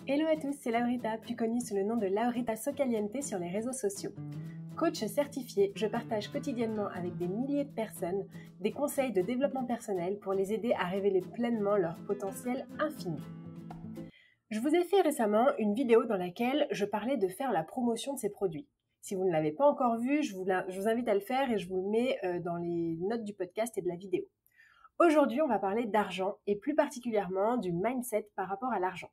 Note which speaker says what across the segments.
Speaker 1: Hello à tous, c'est Laurita, plus connue sous le nom de Laurita Socaliente sur les réseaux sociaux. Coach certifiée, je partage quotidiennement avec des milliers de personnes des conseils de développement personnel pour les aider à révéler pleinement leur potentiel infini. Je vous ai fait récemment une vidéo dans laquelle je parlais de faire la promotion de ces produits. Si vous ne l'avez pas encore vu, je vous invite à le faire et je vous le mets dans les notes du podcast et de la vidéo. Aujourd'hui, on va parler d'argent et plus particulièrement du mindset par rapport à l'argent.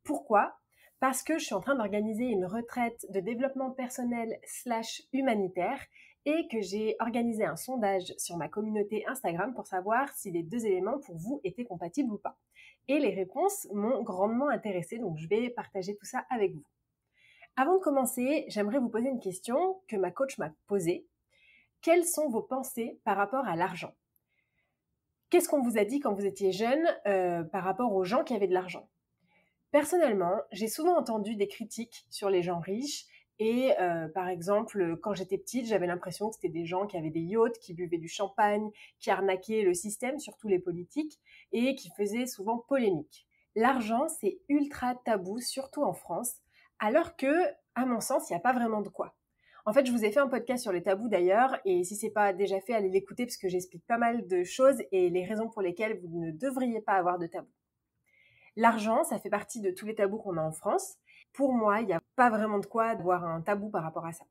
Speaker 1: Pourquoi ? Parce que je suis en train d'organiser une retraite de développement personnel / humanitaire et que j'ai organisé un sondage sur ma communauté Instagram pour savoir si les deux éléments pour vous étaient compatibles ou pas. Et les réponses m'ont grandement intéressée, donc je vais partager tout ça avec vous. Avant de commencer, j'aimerais vous poser une question que ma coach m'a posée. Quelles sont vos pensées par rapport à l'argent ? Qu'est-ce qu'on vous a dit quand vous étiez jeune par rapport aux gens qui avaient de l'argent ? Personnellement, j'ai souvent entendu des critiques sur les gens riches et par exemple, quand j'étais petite, j'avais l'impression que c'était des gens qui avaient des yachts, qui buvaient du champagne, qui arnaquaient le système, surtout les politiques, et qui faisaient souvent polémique. L'argent, c'est ultra tabou, surtout en France, alors que, à mon sens, il n'y a pas vraiment de quoi. En fait, je vous ai fait un podcast sur les tabous d'ailleurs, et si c'est pas déjà fait, allez l'écouter parce que j'explique pas mal de choses et les raisons pour lesquelles vous ne devriez pas avoir de tabou. L'argent, ça fait partie de tous les tabous qu'on a en France. Pour moi, il n'y a pas vraiment de quoi avoir un tabou par rapport à ça.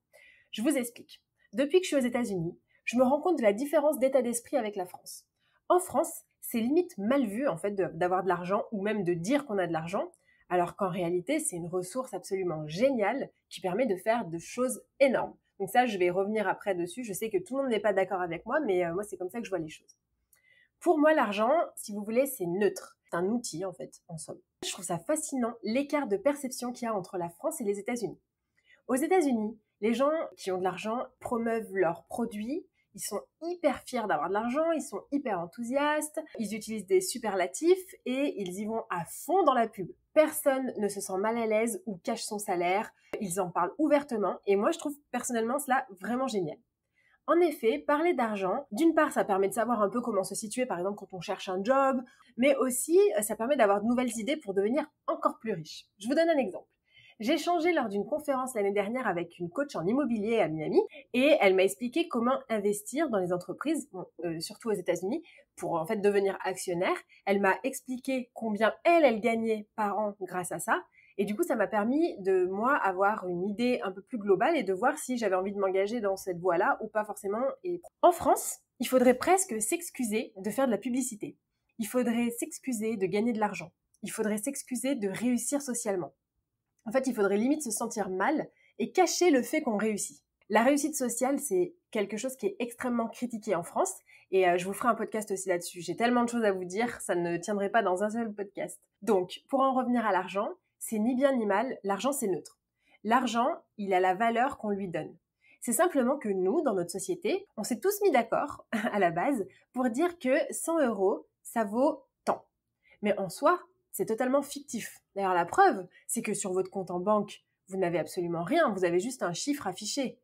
Speaker 1: Je vous explique. Depuis que je suis aux États-Unis, je me rends compte de la différence d'état d'esprit avec la France. En France, c'est limite mal vu en fait d'avoir de l'argent ou même de dire qu'on a de l'argent, alors qu'en réalité, c'est une ressource absolument géniale qui permet de faire de choses énormes. Donc ça, je vais revenir après dessus. Je sais que tout le monde n'est pas d'accord avec moi, mais moi, c'est comme ça que je vois les choses. Pour moi, l'argent, si vous voulez, c'est neutre. C'est un outil, en fait, en somme. Je trouve ça fascinant, l'écart de perception qu'il y a entre la France et les États-Unis. Aux États-Unis, les gens qui ont de l'argent promeuvent leurs produits, ils sont hyper fiers d'avoir de l'argent, ils sont hyper enthousiastes, ils utilisent des superlatifs et ils y vont à fond dans la pub. Personne ne se sent mal à l'aise ou cache son salaire, ils en parlent ouvertement et moi je trouve personnellement cela vraiment génial. En effet, parler d'argent, d'une part, ça permet de savoir un peu comment se situer, par exemple, quand on cherche un job, mais aussi, ça permet d'avoir de nouvelles idées pour devenir encore plus riche. Je vous donne un exemple. J'ai échangé lors d'une conférence l'année dernière avec une coach en immobilier à Miami et elle m'a expliqué comment investir dans les entreprises, surtout aux États-Unis, pour en fait devenir actionnaire. Elle m'a expliqué combien elle gagnait par an grâce à ça. Et du coup, ça m'a permis de, moi, avoir une idée un peu plus globale et de voir si j'avais envie de m'engager dans cette voie-là ou pas forcément. Et en France, il faudrait presque s'excuser de faire de la publicité. Il faudrait s'excuser de gagner de l'argent. Il faudrait s'excuser de réussir socialement. En fait, il faudrait limite se sentir mal et cacher le fait qu'on réussit. La réussite sociale, c'est quelque chose qui est extrêmement critiqué en France et je vous ferai un podcast aussi là-dessus. J'ai tellement de choses à vous dire, ça ne tiendrait pas dans un seul podcast. Donc, pour en revenir à l'argent, c'est ni bien ni mal, l'argent c'est neutre. L'argent, il a la valeur qu'on lui donne. C'est simplement que nous, dans notre société, on s'est tous mis d'accord, à la base, pour dire que 100 €, ça vaut tant. Mais en soi, c'est totalement fictif. D'ailleurs, la preuve, c'est que sur votre compte en banque, vous n'avez absolument rien, vous avez juste un chiffre affiché.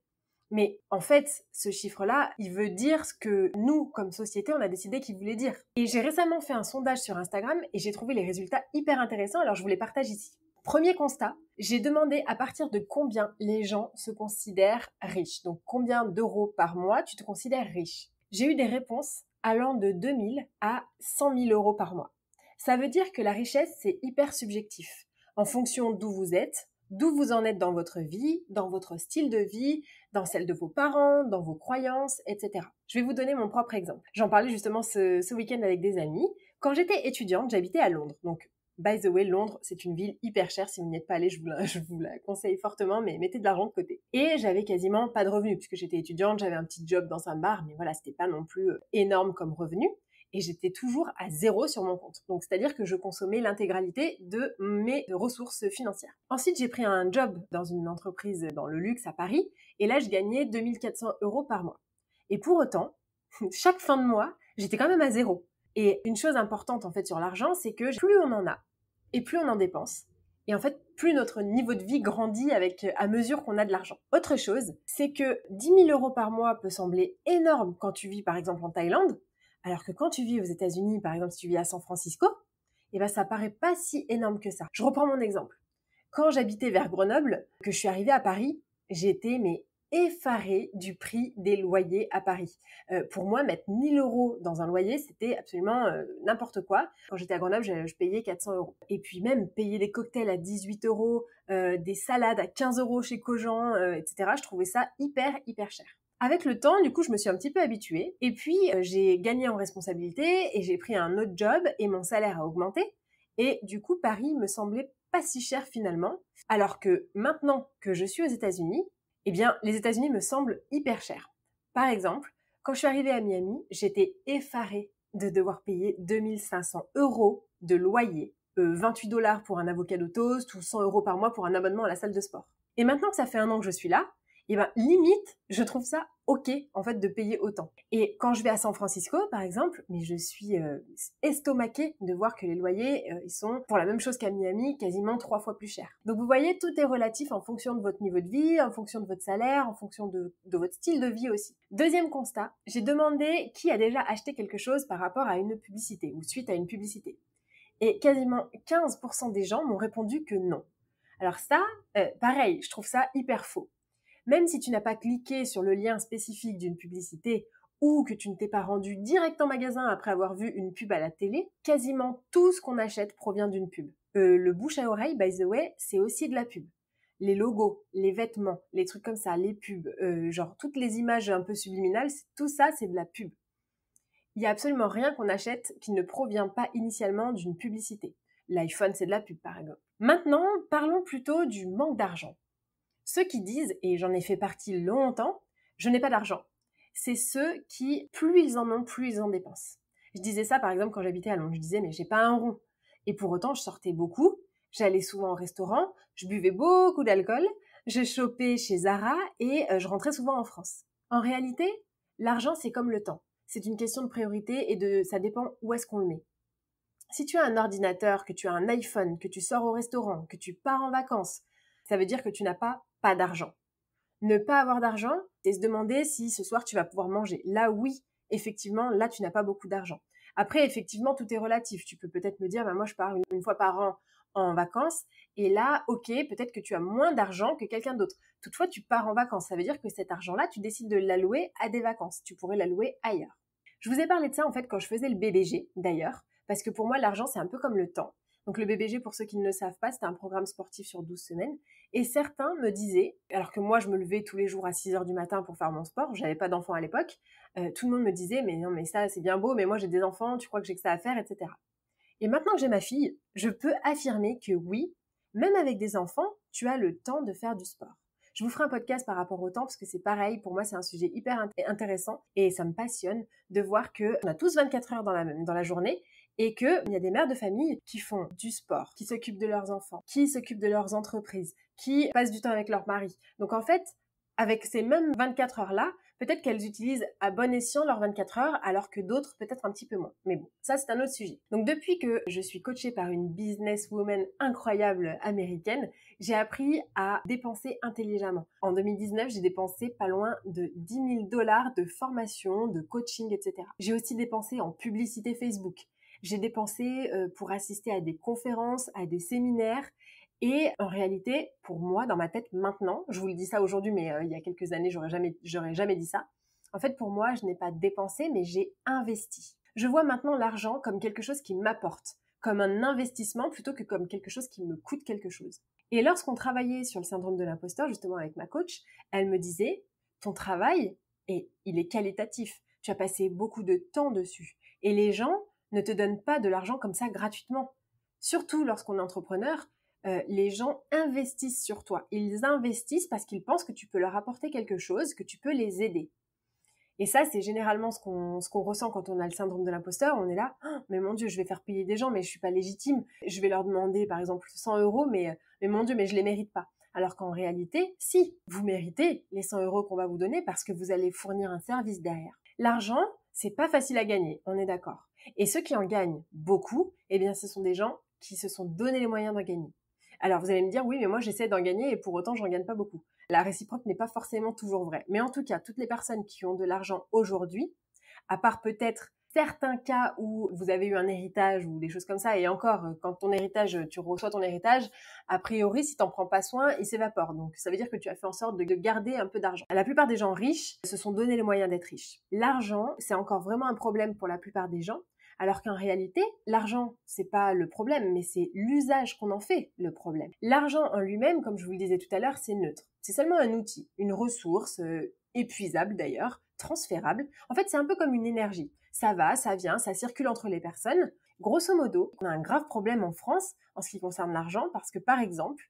Speaker 1: Mais en fait, ce chiffre-là, il veut dire ce que nous, comme société, on a décidé qu'il voulait dire. Et j'ai récemment fait un sondage sur Instagram et j'ai trouvé les résultats hyper intéressants, alors je vous les partage ici. Premier constat, j'ai demandé à partir de combien les gens se considèrent riches. Donc combien d'euros par mois tu te considères riche. J'ai eu des réponses allant de 2 000 à 100 000 € par mois. Ça veut dire que la richesse, c'est hyper subjectif. En fonction d'où vous êtes, d'où vous en êtes dans votre vie, dans votre style de vie, dans celle de vos parents, dans vos croyances, etc. Je vais vous donner mon propre exemple. J'en parlais justement ce week-end avec des amis. Quand j'étais étudiante, j'habitais à Londres. Donc, by the way, Londres, c'est une ville hyper chère. Si vous n'y êtes pas allé, je vous la conseille fortement, mais mettez de l'argent de côté. Et j'avais quasiment pas de revenus, puisque j'étais étudiante, j'avais un petit job dans un bar, mais voilà, c'était pas non plus énorme comme revenu. Et j'étais toujours à 0 sur mon compte. Donc, c'est-à-dire que je consommais l'intégralité de mes ressources financières. Ensuite, j'ai pris un job dans une entreprise dans le luxe à Paris. Et là, je gagnais 2 400 € par mois. Et pour autant, chaque fin de mois, j'étais quand même à 0. Et une chose importante, en fait, sur l'argent, c'est que plus on en a, et plus on en dépense. Et en fait, plus notre niveau de vie grandit à mesure qu'on a de l'argent. Autre chose, c'est que 10 000 € par mois peut sembler énorme quand tu vis, par exemple, en Thaïlande. Alors que quand tu vis aux États-Unis, par exemple, si tu vis à San Francisco, et ben ça paraît pas si énorme que ça. Je reprends mon exemple. Quand j'habitais vers Grenoble, que je suis arrivée à Paris, j'étais effarée du prix des loyers à Paris. Pour moi, mettre 1 000 € dans un loyer, c'était absolument n'importe quoi. Quand j'étais à Grenoble, je payais 400 €. Et puis même payer des cocktails à 18 €, des salades à 15 € chez Cogent, etc. Je trouvais ça hyper cher. Avec le temps, du coup, je me suis un petit peu habituée. Et puis, j'ai gagné en responsabilité et j'ai pris un autre job et mon salaire a augmenté. Et du coup, Paris me semblait pas si cher finalement. Alors que maintenant que je suis aux États-Unis, eh bien, les États-Unis me semblent hyper chers. Par exemple, quand je suis arrivée à Miami, j'étais effarée de devoir payer 2 500 € de loyer, 28 $ pour un avocado toast ou 100 € par mois pour un abonnement à la salle de sport. Et maintenant que ça fait 1 an que je suis là, eh ben, limite, je trouve ça ok, en fait, de payer autant. Et quand je vais à San Francisco, par exemple, mais je suis estomaquée de voir que les loyers, ils sont, pour la même chose qu'à Miami, quasiment 3 fois plus chers. Donc, vous voyez, tout est relatif en fonction de votre niveau de vie, en fonction de votre salaire, en fonction de votre style de vie aussi. Deuxième constat, j'ai demandé qui a déjà acheté quelque chose par rapport à une publicité ou suite à une publicité. Et quasiment 15% des gens m'ont répondu que non. Alors ça, pareil, je trouve ça hyper faux. Même si tu n'as pas cliqué sur le lien spécifique d'une publicité ou que tu ne t'es pas rendu direct en magasin après avoir vu une pub à la télé, quasiment tout ce qu'on achète provient d'une pub. Le bouche à oreille, by the way, c'est aussi de la pub. Les logos, les vêtements, les trucs comme ça, les pubs, genre toutes les images un peu subliminales, tout ça, c'est de la pub. Il n'y a absolument rien qu'on achète qui ne provient pas initialement d'une publicité. L'iPhone, c'est de la pub, par exemple. Maintenant, parlons plutôt du manque d'argent. Ceux qui disent, et j'en ai fait partie longtemps, je n'ai pas d'argent. C'est ceux qui, plus ils en ont, plus ils en dépensent. Je disais ça par exemple quand j'habitais à Londres. Je disais, mais j'ai pas un rond. Et pour autant, je sortais beaucoup, j'allais souvent au restaurant, je buvais beaucoup d'alcool, je chopais chez Zara et je rentrais souvent en France. En réalité, l'argent, c'est comme le temps. C'est une question de priorité et ça dépend où est-ce qu'on le met. Si tu as un ordinateur, que tu as un iPhone, que tu sors au restaurant, que tu pars en vacances, ça veut dire que tu n'as pas d'argent. Ne pas avoir d'argent, c'est se demander si ce soir tu vas pouvoir manger. Là, oui, effectivement, là, tu n'as pas beaucoup d'argent. Après, effectivement, tout est relatif. Tu peux peut-être me dire, moi, je pars une fois par an en vacances. Et là, ok, peut-être que tu as moins d'argent que quelqu'un d'autre. Toutefois, tu pars en vacances. Ça veut dire que cet argent-là, tu décides de l'allouer à des vacances. Tu pourrais l'allouer ailleurs. Je vous ai parlé de ça, en fait, quand je faisais le BBG, d'ailleurs. Parce que pour moi, l'argent, c'est un peu comme le temps. Donc le BBG, pour ceux qui ne le savent pas, c'était un programme sportif sur 12 semaines. Et certains me disaient, alors que moi je me levais tous les jours à 6 h du matin pour faire mon sport, j'avais pas d'enfants à l'époque, tout le monde me disait, mais non, mais ça c'est bien beau, mais moi j'ai des enfants, tu crois que j'ai que ça à faire, etc. Et maintenant que j'ai ma fille, je peux affirmer que oui, même avec des enfants, tu as le temps de faire du sport. Je vous ferai un podcast par rapport au temps parce que c'est pareil, pour moi c'est un sujet hyper intéressant et ça me passionne de voir qu'on a tous 24 heures dans la journée et qu'il y a des mères de famille qui font du sport, qui s'occupent de leurs enfants, qui s'occupent de leurs entreprises, qui passent du temps avec leur mari. Donc en fait, avec ces mêmes 24 heures-là, peut-être qu'elles utilisent à bon escient leurs 24 heures, alors que d'autres peut-être un petit peu moins. Mais bon, ça c'est un autre sujet. Donc depuis que je suis coachée par une businesswoman incroyable américaine, j'ai appris à dépenser intelligemment. En 2019, j'ai dépensé pas loin de 10 000 $ de formation, de coaching, etc. J'ai aussi dépensé en publicité Facebook. J'ai dépensé pour assister à des conférences, à des séminaires. Et en réalité, pour moi, dans ma tête maintenant, je vous le dis ça aujourd'hui, mais il y a quelques années, j'aurais jamais dit ça. En fait, pour moi, je n'ai pas dépensé, mais j'ai investi. Je vois maintenant l'argent comme quelque chose qui m'apporte, comme un investissement plutôt que comme quelque chose qui me coûte quelque chose. Et lorsqu'on travaillait sur le syndrome de l'imposteur, justement avec ma coach, elle me disait, ton travail, il est qualitatif. Tu as passé beaucoup de temps dessus. Et les gens ne te donnent pas de l'argent comme ça gratuitement. Surtout lorsqu'on est entrepreneur, les gens investissent sur toi. Ils investissent parce qu'ils pensent que tu peux leur apporter quelque chose, que tu peux les aider. Et ça, c'est généralement ce qu'on ressent quand on a le syndrome de l'imposteur. On est là, oh, mais mon Dieu, je vais faire payer des gens, mais je suis pas légitime. Je vais leur demander, par exemple, 100 €, mais mon Dieu, mais je les mérite pas. Alors qu'en réalité, si, vous méritez les 100 € qu'on va vous donner parce que vous allez fournir un service derrière. L'argent, c'est pas facile à gagner, on est d'accord. Et ceux qui en gagnent beaucoup, eh bien, ce sont des gens qui se sont donné les moyens d'en gagner. Alors, vous allez me dire, oui, mais moi, j'essaie d'en gagner et pour autant, j'en gagne pas beaucoup. La réciproque n'est pas forcément toujours vraie. Mais en tout cas, toutes les personnes qui ont de l'argent aujourd'hui, à part peut-être certains cas où vous avez eu un héritage ou des choses comme ça, et encore, quand tu reçois ton héritage, a priori, si t'en prends pas soin, il s'évapore. Donc, ça veut dire que tu as fait en sorte de garder un peu d'argent. La plupart des gens riches se sont donné les moyens d'être riches. L'argent, c'est encore vraiment un problème pour la plupart des gens, alors qu'en réalité, l'argent, c'est pas le problème, mais c'est l'usage qu'on en fait le problème. L'argent en lui-même, comme je vous le disais tout à l'heure, c'est neutre. C'est seulement un outil, une ressource, épuisable d'ailleurs, transférable. En fait, c'est un peu comme une énergie. Ça va, ça vient, ça circule entre les personnes. Grosso modo, on a un grave problème en France en ce qui concerne l'argent parce que, par exemple,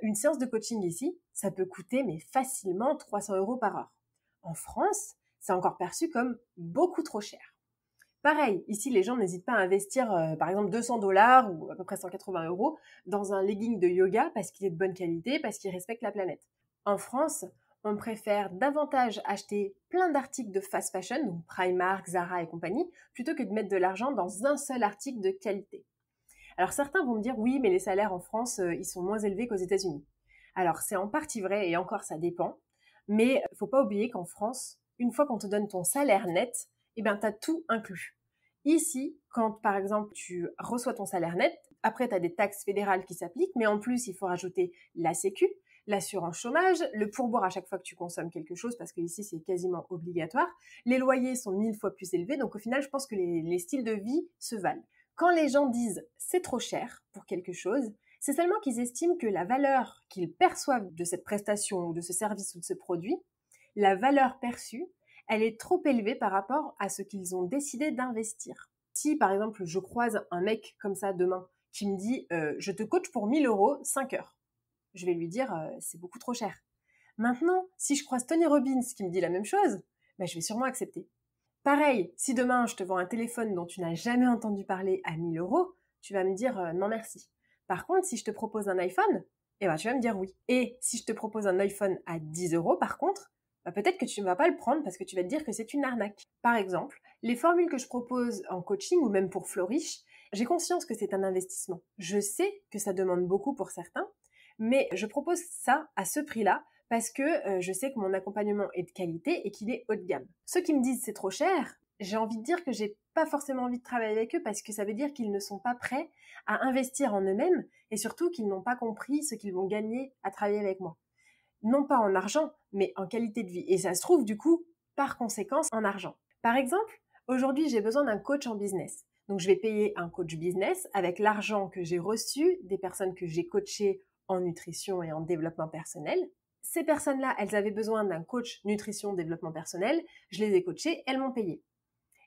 Speaker 1: une séance de coaching ici, ça peut coûter mais facilement 300 € par heure. En France, c'est encore perçu comme beaucoup trop cher. Pareil, ici, les gens n'hésitent pas à investir, par exemple, 200 $ ou à peu près 180 € dans un legging de yoga parce qu'il est de bonne qualité, parce qu'il respecte la planète. En France, on préfère davantage acheter plein d'articles de fast fashion, donc Primark, Zara et compagnie, plutôt que de mettre de l'argent dans un seul article de qualité. Alors certains vont me dire, oui, mais les salaires en France, ils sont moins élevés qu'aux États-Unis. Alors c'est en partie vrai, et encore ça dépend, mais faut pas oublier qu'en France, une fois qu'on te donne ton salaire net, eh ben t'as tout inclus. Ici, quand par exemple tu reçois ton salaire net, après tu as des taxes fédérales qui s'appliquent, mais en plus il faut rajouter la sécu, l'assurance chômage, le pourboire à chaque fois que tu consommes quelque chose, parce que ici c'est quasiment obligatoire. Les loyers sont 1000 fois plus élevés, donc au final je pense que les styles de vie se valent. Quand les gens disent c'est trop cher pour quelque chose, c'est seulement qu'ils estiment que la valeur qu'ils perçoivent de cette prestation ou de ce service ou de ce produit, la valeur perçue, elle est trop élevée par rapport à ce qu'ils ont décidé d'investir. Si par exemple je croise un mec comme ça demain qui me dit je te coach pour 1000 €, 5 heures, je vais lui dire c'est beaucoup trop cher. Maintenant, si je croise Tony Robbins qui me dit la même chose, je vais sûrement accepter. Pareil, si demain je te vends un téléphone dont tu n'as jamais entendu parler à 1000 €, tu vas me dire non merci. Par contre, si je te propose un iPhone, tu vas me dire oui. Et si je te propose un iPhone à 10 € par contre, peut-être que tu ne vas pas le prendre parce que tu vas te dire que c'est une arnaque. Par exemple, les formules que je propose en coaching ou même pour Flourish, j'ai conscience que c'est un investissement. Je sais que ça demande beaucoup pour certains, mais je propose ça à ce prix-là parce que je sais que mon accompagnement est de qualité et qu'il est haut de gamme. Ceux qui me disent c'est trop cher, j'ai envie de dire que j'ai pas forcément envie de travailler avec eux parce que ça veut dire qu'ils ne sont pas prêts à investir en eux-mêmes et surtout qu'ils n'ont pas compris ce qu'ils vont gagner à travailler avec moi. Non pas en argent, mais en qualité de vie. Et ça se trouve du coup, par conséquence, en argent. Par exemple, aujourd'hui j'ai besoin d'un coach en business. Donc je vais payer un coach business avec l'argent que j'ai reçu des personnes que j'ai coachées en nutrition et en développement personnel. Ces personnes-là, elles avaient besoin d'un coach nutrition, développement personnel. Je les ai coachées, elles m'ont payé.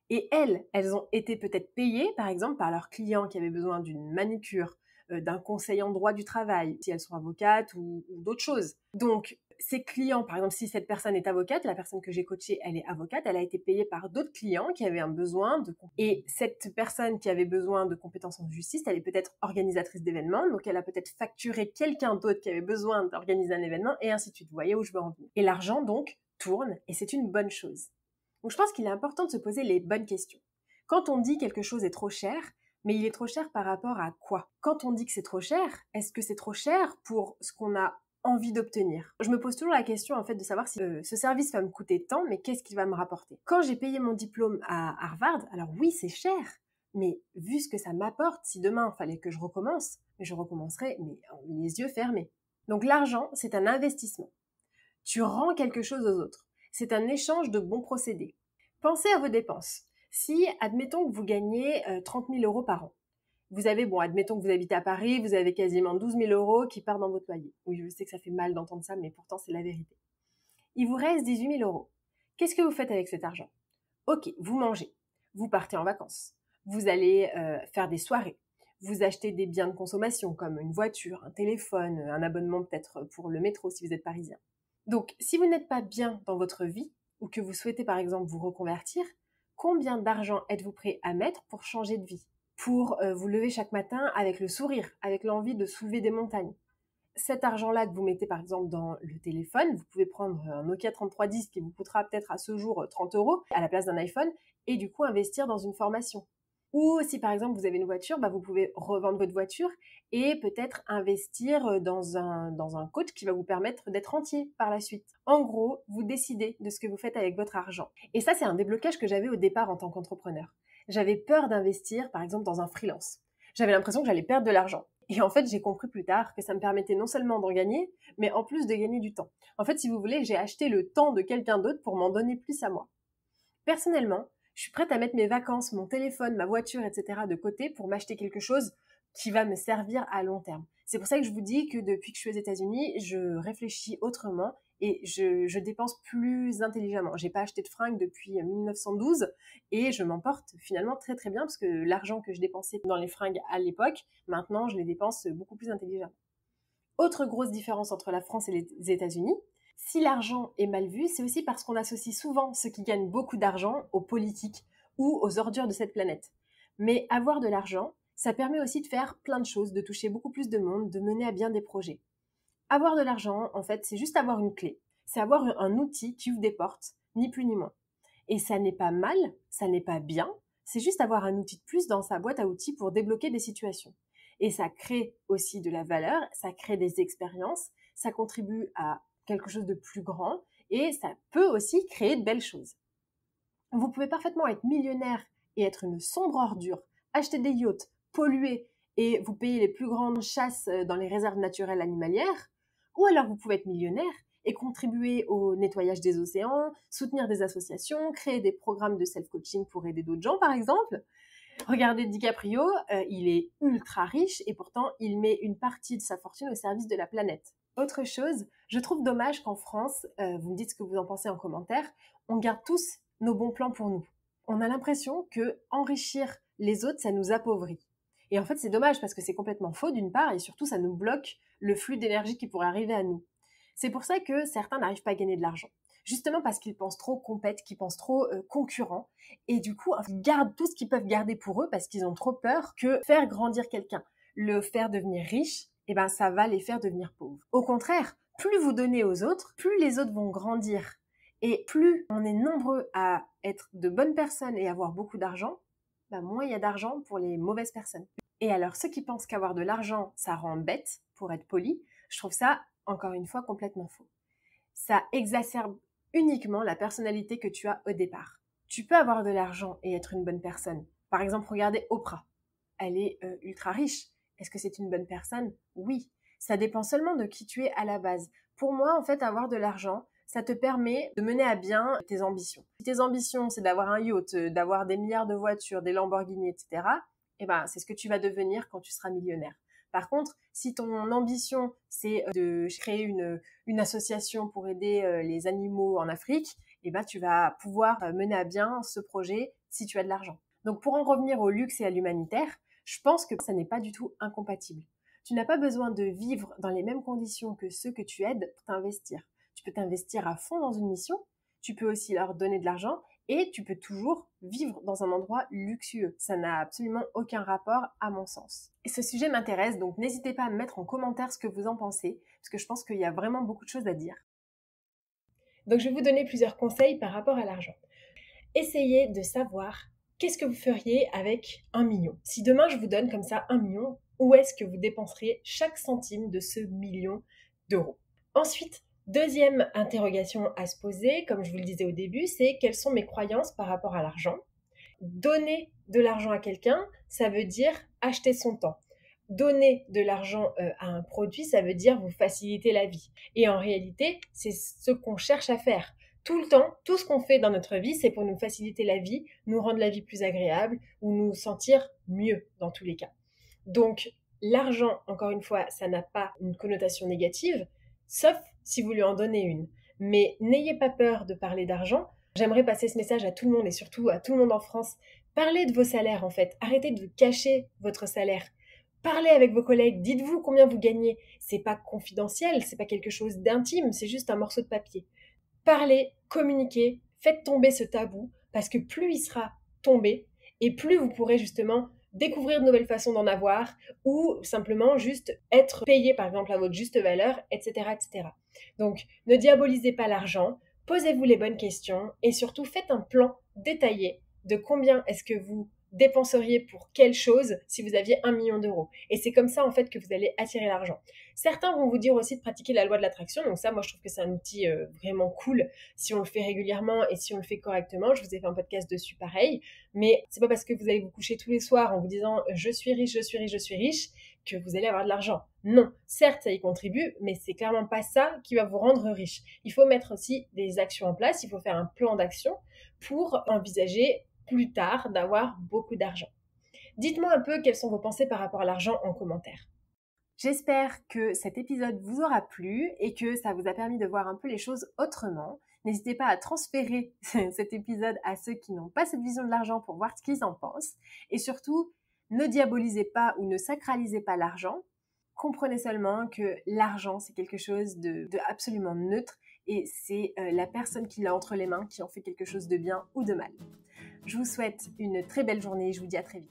Speaker 1: Et elles ont été peut-être payées, par exemple, par leurs clients qui avaient besoin d'une manucure, d'un conseil en droit du travail, si elles sont avocates ou d'autres choses. Donc, ces clients, par exemple, si cette personne est avocate, la personne que j'ai coachée, elle est avocate, elle a été payée par d'autres clients qui avaient un besoin de... Et cette personne qui avait besoin de compétences en justice, elle est peut-être organisatrice d'événements, donc elle a peut-être facturé quelqu'un d'autre qui avait besoin d'organiser un événement, et ainsi de suite. Vous voyez où je veux en venir. Et l'argent, donc, tourne, et c'est une bonne chose. Donc je pense qu'il est important de se poser les bonnes questions. Quand on dit quelque chose est trop cher, mais il est trop cher par rapport à quoi? Quand on dit que c'est trop cher, est-ce que c'est trop cher pour ce qu'on a envie d'obtenir? Je me pose toujours la question en fait de savoir si ce service va me coûter tant, mais qu'est-ce qu'il va me rapporter? Quand j'ai payé mon diplôme à Harvard, alors oui c'est cher, mais vu ce que ça m'apporte, si demain il fallait que je recommence, je recommencerais mais les yeux fermés. Donc l'argent, c'est un investissement. Tu rends quelque chose aux autres. C'est un échange de bons procédés. Pensez à vos dépenses. Si, admettons que vous gagnez 30 000 € par an, admettons que vous habitez à Paris, vous avez quasiment 12 000 € qui partent dans votre loyer. Oui, je sais que ça fait mal d'entendre ça, mais pourtant c'est la vérité. Il vous reste 18 000 €. Qu'est-ce que vous faites avec cet argent? Ok, vous mangez, vous partez en vacances, vous allez faire des soirées, vous achetez des biens de consommation comme une voiture, un téléphone, un abonnement peut-être pour le métro si vous êtes parisien. Donc, si vous n'êtes pas bien dans votre vie, ou que vous souhaitez par exemple vous reconvertir, combien d'argent êtes-vous prêt à mettre pour changer de vie? Pour vous lever chaque matin avec le sourire, avec l'envie de soulever des montagnes. Cet argent-là que vous mettez par exemple dans le téléphone, vous pouvez prendre un Nokia 3310 qui vous coûtera peut-être à ce jour 30 € à la place d'un iPhone et du coup investir dans une formation. Ou si par exemple vous avez une voiture, vous pouvez revendre votre voiture et peut-être investir dans un coach qui va vous permettre d'être rentier par la suite. En gros, vous décidez de ce que vous faites avec votre argent. Et ça, c'est un déblocage que j'avais au départ en tant qu'entrepreneur. J'avais peur d'investir par exemple dans un freelance. J'avais l'impression que j'allais perdre de l'argent. Et en fait, j'ai compris plus tard que ça me permettait non seulement d'en gagner, mais en plus de gagner du temps. En fait, si vous voulez, j'ai acheté le temps de quelqu'un d'autre pour m'en donner plus à moi. Personnellement, je suis prête à mettre mes vacances, mon téléphone, ma voiture, etc. de côté pour m'acheter quelque chose qui va me servir à long terme. C'est pour ça que je vous dis que depuis que je suis aux États-Unis, je réfléchis autrement et je dépense plus intelligemment. J'ai pas acheté de fringues depuis 1912 et je m'en porte finalement très très bien parce que l'argent que je dépensais dans les fringues à l'époque, maintenant je les dépense beaucoup plus intelligemment. Autre grosse différence entre la France et les États-Unis, si l'argent est mal vu, c'est aussi parce qu'on associe souvent ceux qui gagnent beaucoup d'argent aux politiques ou aux ordures de cette planète. Mais avoir de l'argent, ça permet aussi de faire plein de choses, de toucher beaucoup plus de monde, de mener à bien des projets. Avoir de l'argent, en fait, c'est juste avoir une clé. C'est avoir un outil qui ouvre des portes, ni plus ni moins. Et ça n'est pas mal, ça n'est pas bien, c'est juste avoir un outil de plus dans sa boîte à outils pour débloquer des situations. Et ça crée aussi de la valeur, ça crée des expériences, ça contribue à quelque chose de plus grand et ça peut aussi créer de belles choses. Vous pouvez parfaitement être millionnaire et être une sombre ordure, acheter des yachts, polluer et vous payer les plus grandes chasses dans les réserves naturelles animalières, ou alors vous pouvez être millionnaire et contribuer au nettoyage des océans, soutenir des associations, créer des programmes de self-coaching pour aider d'autres gens par exemple. Regardez DiCaprio, il est ultra riche et pourtant il met une partie de sa fortune au service de la planète. Autre chose, je trouve dommage qu'en France, vous me dites ce que vous en pensez en commentaire, on garde tous nos bons plans pour nous. On a l'impression que enrichir les autres, ça nous appauvrit. Et en fait, c'est dommage parce que c'est complètement faux d'une part et surtout ça nous bloque le flux d'énergie qui pourrait arriver à nous. C'est pour ça que certains n'arrivent pas à gagner de l'argent. Justement parce qu'ils pensent trop compète, qu'ils pensent trop concurrents. Et du coup, ils gardent tout ce qu'ils peuvent garder pour eux parce qu'ils ont trop peur que faire grandir quelqu'un, le faire devenir riche, ça va les faire devenir pauvres. Au contraire, plus vous donnez aux autres, plus les autres vont grandir. Et plus on est nombreux à être de bonnes personnes et avoir beaucoup d'argent, moins il y a d'argent pour les mauvaises personnes. Et alors, ceux qui pensent qu'avoir de l'argent, ça rend bête, pour être poli, je trouve ça, encore une fois, complètement faux. Ça exacerbe uniquement la personnalité que tu as au départ. Tu peux avoir de l'argent et être une bonne personne. Par exemple, regardez Oprah. Elle est ultra riche. Est-ce que c'est une bonne personne? Oui. Ça dépend seulement de qui tu es à la base. Pour moi, en fait, avoir de l'argent, ça te permet de mener à bien tes ambitions. Si tes ambitions, c'est d'avoir un yacht, d'avoir des milliards de voitures, des Lamborghini, etc., c'est ce que tu vas devenir quand tu seras millionnaire. Par contre, si ton ambition, c'est de créer une association pour aider les animaux en Afrique, tu vas pouvoir mener à bien ce projet si tu as de l'argent. Donc, pour en revenir au luxe et à l'humanitaire, je pense que ça n'est pas du tout incompatible. Tu n'as pas besoin de vivre dans les mêmes conditions que ceux que tu aides pour t'investir. Tu peux t'investir à fond dans une mission, tu peux aussi leur donner de l'argent et tu peux toujours vivre dans un endroit luxueux. Ça n'a absolument aucun rapport à mon sens. Et ce sujet m'intéresse, donc n'hésitez pas à me mettre en commentaire ce que vous en pensez, parce que je pense qu'il y a vraiment beaucoup de choses à dire. Donc je vais vous donner plusieurs conseils par rapport à l'argent. Essayez de savoir qu'est-ce que vous feriez avec 1 million. Si demain je vous donne comme ça 1 million, où est-ce que vous dépenseriez chaque centime de ce million d'euros? Ensuite, deuxième interrogation à se poser, comme je vous le disais au début, c'est quelles sont mes croyances par rapport à l'argent? Donner de l'argent à quelqu'un, ça veut dire acheter son temps. Donner de l'argent à un produit, ça veut dire vous faciliter la vie. Et en réalité, c'est ce qu'on cherche à faire. Tout le temps, tout ce qu'on fait dans notre vie, c'est pour nous faciliter la vie, nous rendre la vie plus agréable ou nous sentir mieux dans tous les cas. Donc, l'argent, encore une fois, ça n'a pas une connotation négative, sauf si vous lui en donnez une. Mais n'ayez pas peur de parler d'argent. J'aimerais passer ce message à tout le monde et surtout à tout le monde en France. Parlez de vos salaires en fait. Arrêtez de cacher votre salaire. Parlez avec vos collègues. Dites-vous combien vous gagnez. C'est pas confidentiel, c'est pas quelque chose d'intime, c'est juste un morceau de papier. Parlez, communiquez, faites tomber ce tabou parce que plus il sera tombé et plus vous pourrez justement découvrir de nouvelles façons d'en avoir ou simplement juste être payé par exemple à votre juste valeur, etc., etc. Donc, ne diabolisez pas l'argent, posez-vous les bonnes questions et surtout faites un plan détaillé de combien est-ce que vous dépenseriez pour quelle chose si vous aviez 1 million d'euros. Et c'est comme ça en fait que vous allez attirer l'argent. Certains vont vous dire aussi de pratiquer la loi de l'attraction, donc ça moi je trouve que c'est un outil vraiment cool si on le fait régulièrement et si on le fait correctement. Je vous ai fait un podcast dessus pareil, mais c'est pas parce que vous allez vous coucher tous les soirs en vous disant je suis riche, je suis riche, je suis riche que vous allez avoir de l'argent. Non, certes ça y contribue, mais c'est clairement pas ça qui va vous rendre riche. Il faut mettre aussi des actions en place, il faut faire un plan d'action pour envisager plus tard d'avoir beaucoup d'argent. Dites-moi un peu quelles sont vos pensées par rapport à l'argent en commentaire. J'espère que cet épisode vous aura plu et que ça vous a permis de voir un peu les choses autrement. N'hésitez pas à transférer cet épisode à ceux qui n'ont pas cette vision de l'argent pour voir ce qu'ils en pensent. Et surtout, ne diabolisez pas ou ne sacralisez pas l'argent. Comprenez seulement que l'argent, c'est quelque chose de absolument neutre et c'est la personne qui l'a entre les mains qui en fait quelque chose de bien ou de mal. Je vous souhaite une très belle journée et je vous dis à très vite.